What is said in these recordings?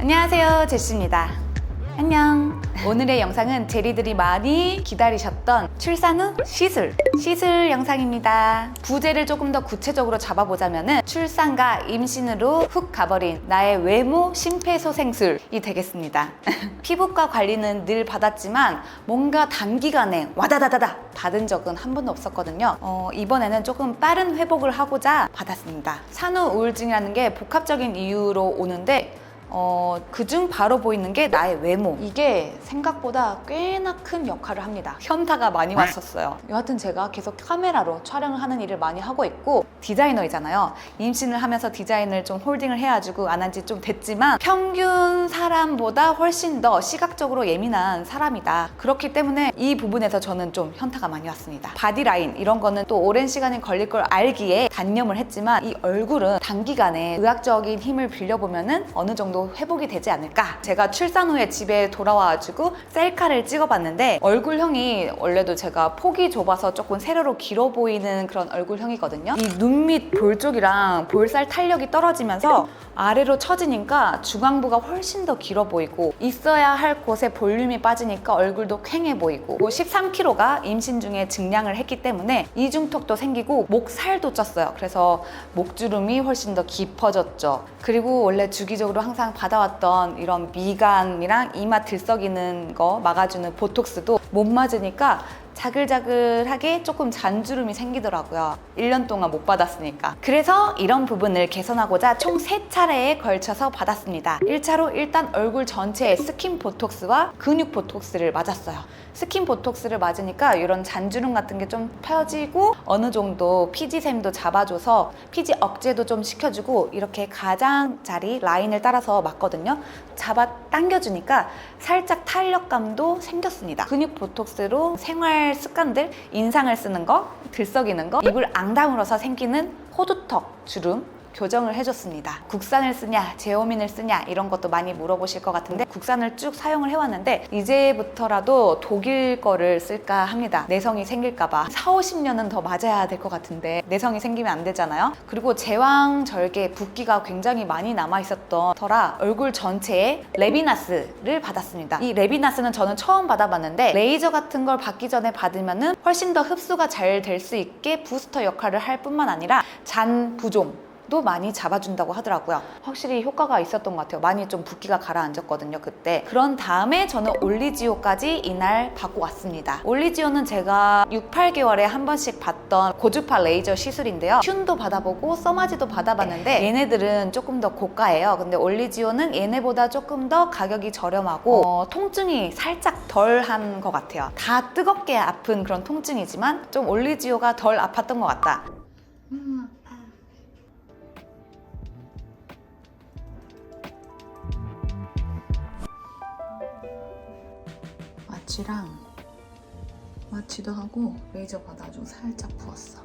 안녕하세요, 제시입니다. 안녕. 오늘의 영상은 제리들이 많이 기다리셨던 출산 후 시술 영상입니다. 부제를 조금 더 구체적으로 잡아보자면은 출산과 임신으로 훅 가버린 나의 외모 심폐소생술이 되겠습니다. 피부과 관리는 늘 받았지만 뭔가 단기간에 와다다다다 받은 적은 한 번도 없었거든요. 이번에는 조금 빠른 회복을 하고자 받았습니다. 산후 우울증이라는 게 복합적인 이유로 오는데 그중 바로 보이는 게 나의 외모. 이게 생각보다 꽤나 큰 역할을 합니다. 현타가 많이 왔었어요. 여하튼 제가 계속 카메라로 촬영을 하는 일을 많이 하고 있고, 디자이너이잖아요. 임신을 하면서 디자인을 좀 홀딩을 해가지고 안 한 지 좀 됐지만 평균 사람보다 훨씬 더 시각적으로 예민한 사람이다. 그렇기 때문에 이 부분에서 저는 좀 현타가 많이 왔습니다. 바디라인 이런 거는 또 오랜 시간이 걸릴 걸 알기에 단념을 했지만, 이 얼굴은 단기간에 의학적인 힘을 빌려보면은 어느 정도 회복이 되지 않을까. 제가 출산 후에 집에 돌아와가지고 셀카를 찍어봤는데 얼굴형이 원래도 제가 폭이 좁아서 조금 세로로 길어 보이는 그런 얼굴형이거든요. 이 눈 밑 볼 쪽이랑 볼살 탄력이 떨어지면서 아래로 처지니까 중앙부가 훨씬 더 길어 보이고, 있어야 할 곳에 볼륨이 빠지니까 얼굴도 퀭해 보이고, 13kg가 임신 중에 증량을 했기 때문에 이중턱도 생기고 목살도 쪘어요. 그래서 목주름이 훨씬 더 깊어졌죠. 그리고 원래 주기적으로 항상 받아왔던 이런 미간이랑 이마 들썩이는 거 막아주는 보톡스도 못 맞으니까 자글자글하게 조금 잔주름이 생기더라고요. 1년 동안 못 받았으니까. 그래서 이런 부분을 개선하고자 총 3차례에 걸쳐서 받았습니다. 1차로 일단 얼굴 전체에 스킨 보톡스와 근육 보톡스를 맞았어요. 스킨 보톡스를 맞으니까 이런 잔주름 같은 게 좀 펴지고, 어느 정도 피지샘도 잡아줘서 피지 억제도 좀 시켜주고, 이렇게 가장자리 라인을 따라서 맞거든요. 잡아 당겨주니까 살짝 탄력감도 생겼습니다. 근육 보톡스로 생활 습관들, 인상을 쓰는 거, 들썩이는 거, 입을 앙다물어서 생기는 호두턱 주름 교정을 해줬습니다. 국산을 쓰냐 제오민을 쓰냐 이런 것도 많이 물어보실 것 같은데, 국산을 쭉 사용을 해왔는데 이제부터라도 독일 거를 쓸까 합니다. 내성이 생길까봐. 40-50년은 더 맞아야 될 것 같은데 내성이 생기면 안 되잖아요. 그리고 제왕절개 붓기가 굉장히 많이 남아있었던 터라 얼굴 전체에 레비나스를 받았습니다. 이 레비나스는 저는 처음 받아봤는데, 레이저 같은 걸 받기 전에 받으면은 훨씬 더 흡수가 잘 될 수 있게 부스터 역할을 할 뿐만 아니라 잔 부종 도 많이 잡아준다고 하더라고요. 확실히 효과가 있었던 것 같아요. 많이 좀 붓기가 가라앉았거든요, 그때. 그런 다음에 저는 올리지오까지 이날 받고 왔습니다. 올리지오는 제가 6-8개월에 한 번씩 받던 고주파 레이저 시술인데요. 튠도 받아보고 써마지도 받아봤는데 얘네들은 조금 더 고가예요. 근데 올리지오는 얘네보다 조금 더 가격이 저렴하고 통증이 살짝 덜한 것 같아요. 다 뜨겁게 아픈 그런 통증이지만 좀 올리지오가 덜 아팠던 것 같다. 마취도 하고 레이저 받아주고 살짝 부었어.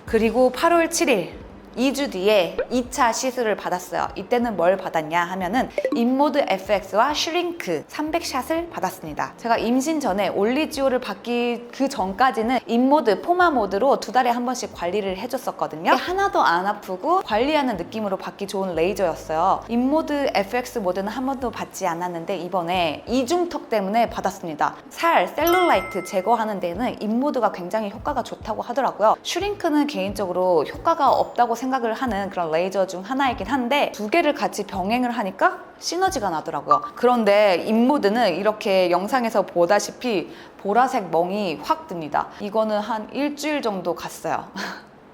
그리고 8월 7일 2주 뒤에 2차 시술을 받았어요. 이때는 뭘 받았냐 하면은 인모드 FX와 슈링크 300샷을 받았습니다. 제가 임신 전에 올리지오를 받기 그 전까지는 인모드, 포마 모드로 2달에 한 번씩 관리를 해줬었거든요. 하나도 안 아프고 관리하는 느낌으로 받기 좋은 레이저였어요. 인모드 FX 모드는 한 번도 받지 않았는데 이번에 이중턱 때문에 받았습니다. 살, 셀룰라이트 제거하는 데는 인모드가 굉장히 효과가 좋다고 하더라고요. 슈링크는 개인적으로 효과가 없다고 생각을 하는 그런 레이저 중 하나이긴 한데, 2개를 같이 병행을 하니까 시너지가 나더라고요. 그런데 인모드는 이렇게 영상에서 보다시피 보라색 멍이 확 듭니다. 이거는 한 일주일 정도 갔어요.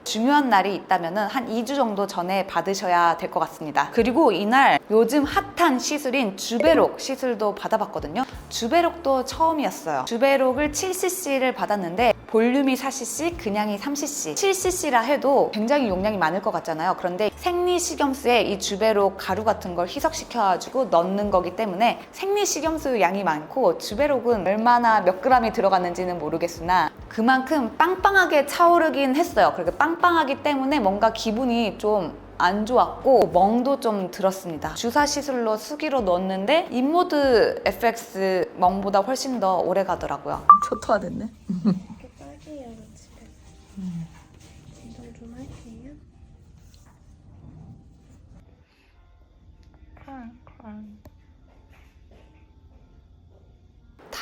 중요한 날이 있다면 한 2주 정도 전에 받으셔야 될 것 같습니다. 그리고 이날 요즘 핫한 시술인 주베록 시술도 받아봤거든요. 주베록도 처음이었어요. 주베록을 7cc를 받았는데 볼륨이 4cc, 그냥이 3cc. 7cc라 해도 굉장히 용량이 많을 것 같잖아요. 그런데 생리식염수에 이 주베록 가루 같은 걸 희석시켜가지고 넣는 거기 때문에 생리식염수 양이 많고, 주베록은 얼마나 몇 그램이 들어갔는지는 모르겠으나 그만큼 빵빵하게 차오르긴 했어요. 그렇게 빵빵하기 때문에 뭔가 기분이 좀 안 좋았고 멍도 좀 들었습니다. 주사 시술로 수기로 넣었는데 인모드 FX 멍보다 훨씬 더 오래 가더라고요. 초토화 됐네. 이렇게 빨개요, 집에. 진정 좀 할게요.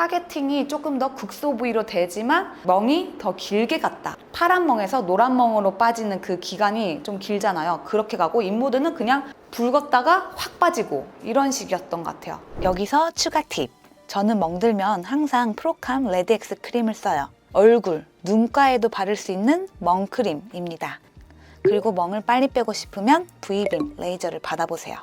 타겟팅이 조금 더 극소 부위로 되지만 멍이 더 길게 갔다. 파란 멍에서 노란 멍으로 빠지는 그 기간이 좀 길잖아요. 그렇게 가고 인모드는 그냥 붉었다가 확 빠지고 이런 식이었던 것 같아요. 여기서 추가 팁. 저는 멍들면 항상 프로캄 레드엑스 크림을 써요. 얼굴, 눈가에도 바를 수 있는 멍크림입니다. 그리고 멍을 빨리 빼고 싶으면 V빔 레이저를 받아보세요.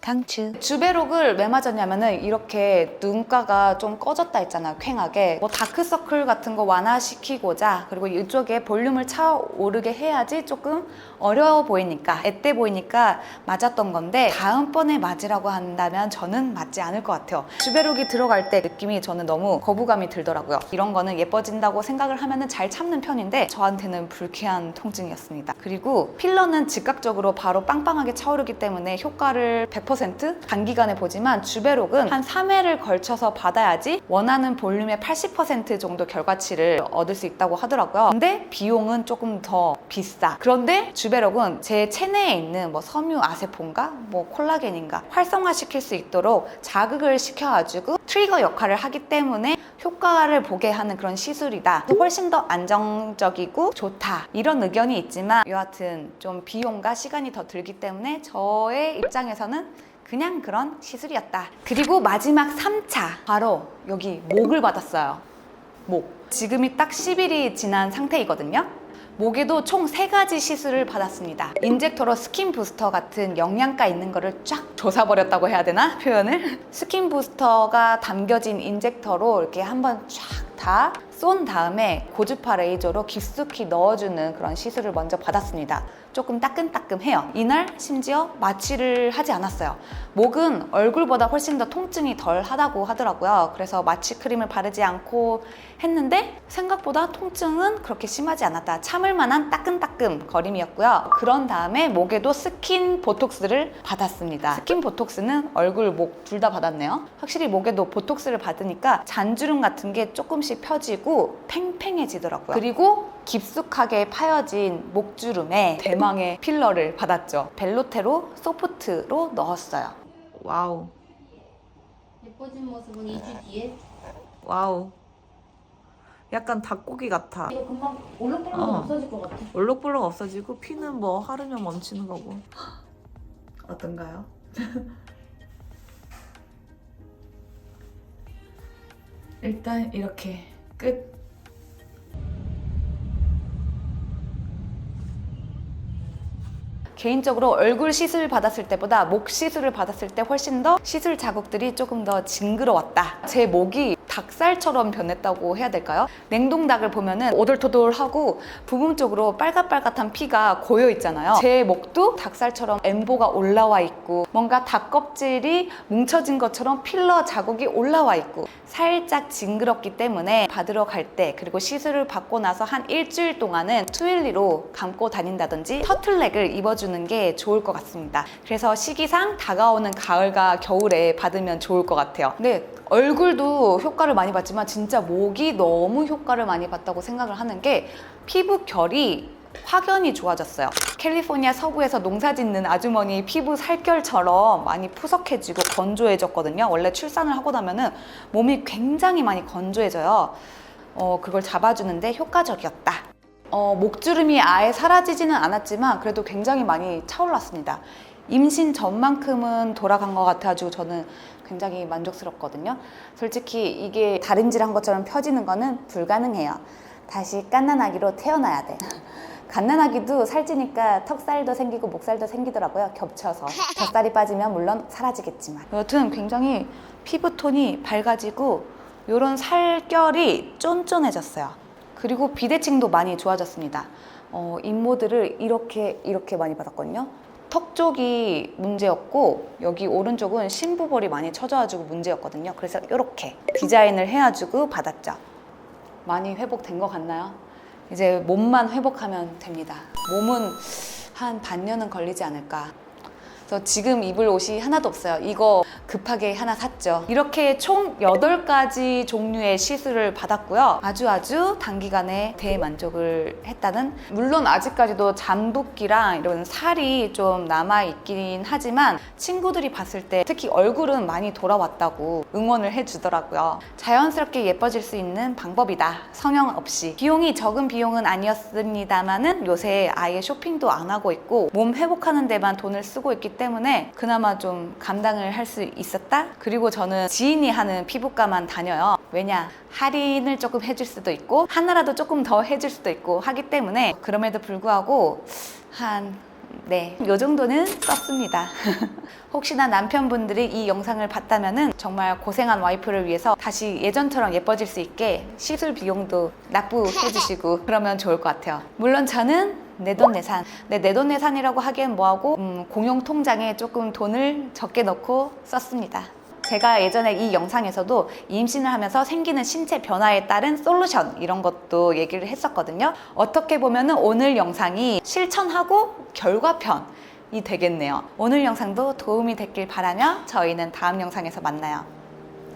강추. 주베록을 왜 맞았냐면은 이렇게 눈가가 좀 꺼졌다 했잖아요. 퀭하게. 뭐 다크서클 같은 거 완화시키고자, 그리고 이쪽에 볼륨을 차오르게 해야지 조금 어려워 보이니까, 앳돼 보이니까 맞았던 건데, 다음번에 맞으라고 한다면 저는 맞지 않을 것 같아요. 주베록이 들어갈 때 느낌이 저는 너무 거부감이 들더라고요. 이런 거는 예뻐진다고 생각을 하면은 잘 참는 편인데 저한테는 불쾌한 통증이었습니다. 그리고 필러는 즉각적으로 바로 빵빵하게 차오르기 때문에 효과를 100% 단기간에 보지만 주베록은 한 3회를 걸쳐서 받아야지 원하는 볼륨의 80% 정도 결과치를 얻을 수 있다고 하더라고요. 근데 비용은 조금 더 비싸. 그런데 주베록은 제 체내에 있는 뭐 섬유 아세포인가 뭐 콜라겐인가 활성화시킬 수 있도록 자극을 시켜가지고 트리거 역할을 하기 때문에 효과를 보게 하는 그런 시술이다. 훨씬 더 안정적이고 좋다. 이런 의견이 있지만 여하튼 좀 비용과 시간이 더 들기 때문에 저의 입장에서는 그냥 그런 시술이었다. 그리고 마지막 3차. 바로 여기 목을 받았어요. 목. 지금이 딱 10일이 지난 상태이거든요. 목에도 총 3가지 시술을 받았습니다. 인젝터로 스킨 부스터 같은 영양가 있는 거를 쫙 조사버렸다고 해야 되나? 표현을? 스킨 부스터가 담겨진 인젝터로 이렇게 한번 쫙 다 쏜 다음에 고주파 레이저로 깊숙이 넣어주는 그런 시술을 먼저 받았습니다. 조금 따끔따끔해요. 이날 심지어 마취를 하지 않았어요. 목은 얼굴보다 훨씬 더 통증이 덜 하다고 하더라고요. 그래서 마취 크림을 바르지 않고 했는데 생각보다 통증은 그렇게 심하지 않았다. 참을 만한 따끔따끔 거림이었고요. 그런 다음에 목에도 스킨 보톡스를 받았습니다. 스킨 보톡스는 얼굴, 목 둘 다 받았네요. 확실히 목에도 보톡스를 받으니까 잔주름 같은 게 조금씩 펴지고 팽팽해지더라고요. 그리고 깊숙하게 파여진 목주름에 대망의 필러를 받았죠. 벨로테로 소프트로 넣었어요. 와우. 예뻐진 모습은 2주 뒤에. 와우. 약간 닭고기 같아. 이거 금방 올록볼록 없어질 것 같아. 올록볼록 없어지고 피는 뭐 하루면 멈추는 거고. 어떤가요? 일단 이렇게 끝. 개인적으로 얼굴 시술 받았을 때보다 목 시술을 받았을 때 훨씬 더 시술 자국들이 조금 더 징그러웠다. 제 목이 닭살처럼 변했다고 해야 될까요? 냉동닭을 보면은 오돌토돌하고 부분 쪽으로 빨갛빨갛한 피가 고여 있잖아요. 제 목도 닭살처럼 엠보가 올라와 있고 뭔가 닭 껍질이 뭉쳐진 것처럼 필러 자국이 올라와 있고 살짝 징그럽기 때문에 받으러 갈 때, 그리고 시술을 받고 나서 한 일주일 동안은 트윌리로 감고 다닌다든지 터틀넥을 입어주는 게 좋을 것 같습니다. 그래서 시기상 다가오는 가을과 겨울에 받으면 좋을 것 같아요. 근데 얼굴도 효과를 많이 봤지만 진짜 목이 너무 효과를 많이 봤다고 생각을 하는 게 피부 결이 확연히 좋아졌어요. 캘리포니아 서부에서 농사 짓는 아주머니 피부 살결처럼 많이 푸석해지고 건조해졌거든요. 원래 출산을 하고 나면은 몸이 굉장히 많이 건조해져요. 그걸 잡아주는데 효과적이었다. 목주름이 아예 사라지지는 않았지만 그래도 굉장히 많이 차올랐습니다. 임신 전만큼은 돌아간 것 같아가지고 저는 굉장히 만족스럽거든요. 솔직히 이게 다림질한 것처럼 펴지는 거는 불가능해요. 다시 갓난아기로 태어나야 돼. 갓난아기도 살찌니까 턱살도 생기고 목살도 생기더라고요. 겹쳐서. 젖살이 빠지면 물론 사라지겠지만. 여튼 굉장히 피부톤이 밝아지고 이런 살결이 쫀쫀해졌어요. 그리고 비대칭도 많이 좋아졌습니다. 인모드를 이렇게 많이 받았거든요. 턱 쪽이 문제였고 여기 오른쪽은 심부볼이 많이 처져가지고 문제였거든요. 그래서 이렇게 디자인을 해가지고 받았죠. 많이 회복된 것 같나요? 이제 몸만 회복하면 됩니다. 몸은 한 반년은 걸리지 않을까. 그래서 지금 입을 옷이 하나도 없어요. 이거 급하게 하나 샀죠. 이렇게 총 8가지 종류의 시술을 받았고요. 아주 단기간에 대만족을 했다는, 물론 아직까지도 잠붓기랑 이런 살이 좀 남아있긴 하지만 친구들이 봤을 때 특히 얼굴은 많이 돌아왔다고 응원을 해주더라고요. 자연스럽게 예뻐질 수 있는 방법이다. 성형 없이. 비용이 적은 비용은 아니었습니다만은 요새 아예 쇼핑도 안 하고 있고 몸 회복하는 데만 돈을 쓰고 있기 때문에 그나마 좀 감당을 할 수 있었다. 그리고 저는 지인이 하는 피부과만 다녀요. 왜냐, 할인을 조금 해줄 수도 있고 하나라도 조금 더 해줄 수도 있고 하기 때문에, 그럼에도 불구하고 요 정도는 썼습니다. 혹시나 남편분들이 이 영상을 봤다면은 정말 고생한 와이프를 위해서 다시 예전처럼 예뻐질 수 있게 시술 비용도 납부해주시고 그러면 좋을 것 같아요. 물론 저는 내돈내산. 내돈내산이라고 하기엔 뭐하고 공용 통장에 조금 돈을 적게 넣고 썼습니다. 제가 예전에 이 영상에서도 임신을 하면서 생기는 신체 변화에 따른 솔루션 이런 것도 얘기를 했었거든요. 어떻게 보면은 오늘 영상이 실천하고 결과편이 되겠네요. 오늘 영상도 도움이 됐길 바라며 저희는 다음 영상에서 만나요.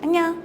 안녕.